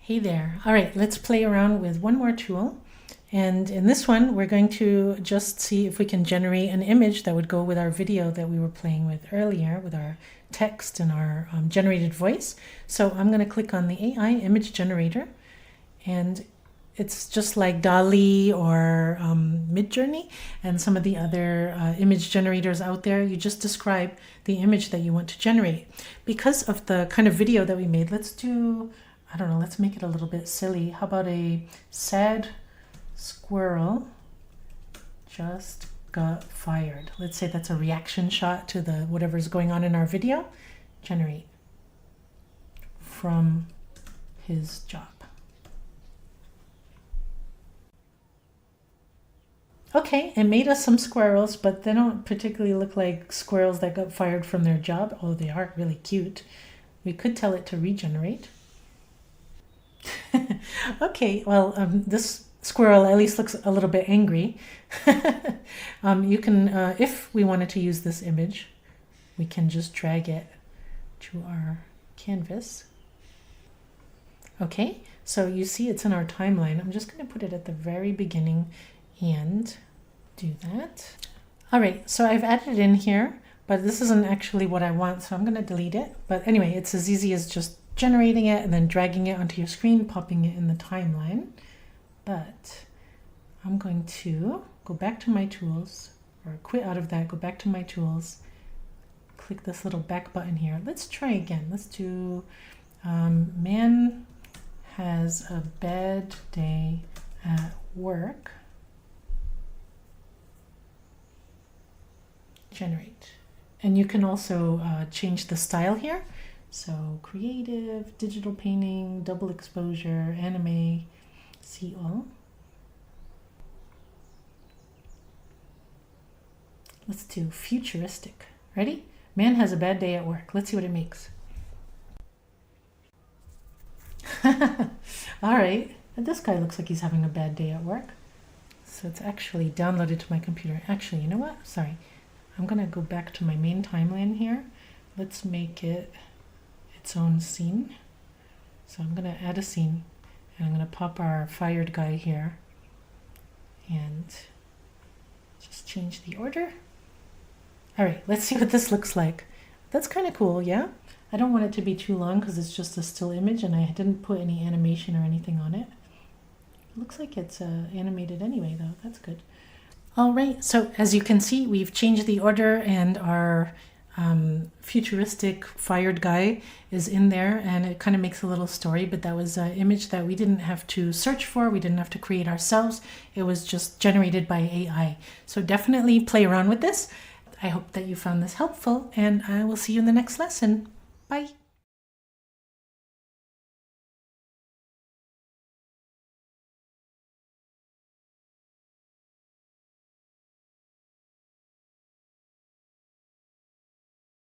Hey there. All right, let's play around with one more tool. And in this one, we're going to just see if we can generate an image that would go with our video that we were playing with earlier with our text and our generated voice. So I'm going to click on the AI image generator, and it's just like DALL-E or Midjourney and some of the other image generators out there. You just describe the image that you want to generate. Because of the kind of video that we made, let's do, I don't know, let's make it a little bit silly. How about a sad squirrel just got fired? Let's say that's a reaction shot to the whatever's going on in our video. Generate from his job. Okay, it made us some squirrels, but they don't particularly look like squirrels that got fired from their job, although they are really cute. We could tell it to regenerate. Okay, well, this squirrel at least looks a little bit angry. You can, if we wanted to use this image, we can just drag it to our canvas. Okay, so you see it's in our timeline. I'm just going to put it at the very beginning and do that. All right, so I've added it in here, but this isn't actually what I want, so I'm going to delete it. But anyway, it's as easy as just generating it and then dragging it onto your screen, popping it in the timeline. But I'm going to go back to my tools, or quit out of that, go back to my tools, click this little back button here. Let's try again. Let's do man has a bad day at work. Generate. And you can also change the style here. So creative, digital painting, double exposure, anime, see all. Let's do futuristic. Ready? Man has a bad day at work. Let's see what it makes. All right. This guy looks like he's having a bad day at work. So it's actually downloaded to my computer. Actually, you know what? Sorry. I'm going to go back to my main timeline here. Let's make it its own scene. So I'm going to add a scene, and I'm going to pop our fired guy here and just change the order. All right, let's see what this looks like. That's kind of cool, yeah? I don't want it to be too long because it's just a still image and I didn't put any animation or anything on it. It looks like it's animated anyway though, that's good. All right, so as you can see, we've changed the order and our futuristic fired guy is in there, and it kind of makes a little story, but that was an image that we didn't have to search for, we didn't have to create ourselves. It was just generated by AI. So definitely play around with this. I hope that you found this helpful, and I will see you in the next lesson. Bye.